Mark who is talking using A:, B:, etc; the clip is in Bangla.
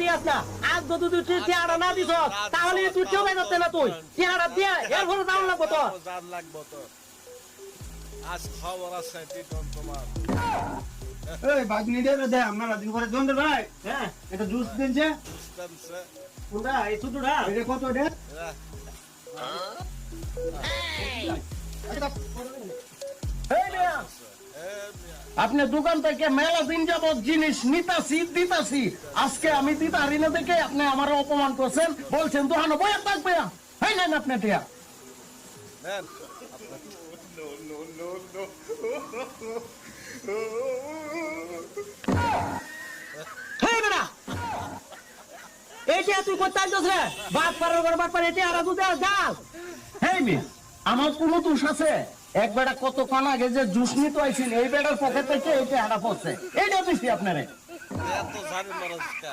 A: দিয়াস না আজ যদি তুই চেহারা না দিস তাহলে তুই কেউ বেরোতে না তুই চেহারা দিয়া এর ফলে দাম লাগবো তো
B: জান লাগবো তো আজ খবর আছে টিটন তোমার
C: এই বাগনি দে আমরা দিন করে জন দে ভাই হ্যাঁ এটা জুস দিন যে
B: বুঝতেছে
A: কোনটা এই ছোটটা
C: এটা কত এটা
A: এই মিয়া আপনি দোকান থেকে মেলা দিন যাবত জিনিস নিতাছি দিতাছি আজকে আমি দিতে হারি না দেখে আপনি আমার অপমান করছেন বলছেন দোকানে বইয়া থাকবে হই না আপনি দিয়া
B: নেন
A: হেই বেটা এইটা তুই করতে আসছিস রে বাদ পারার করে বাদ পারে এটা আর তুই যাস হেই মি আমার কোনো দোষ আছে এক বেটা কতক্ষণ আগে যে জুস নিতে আইছেন এই বেটার পকেট থেকে এইটা হারা পড়ছে এইটা দিছি আপনারে
B: এত জানি মরস্কা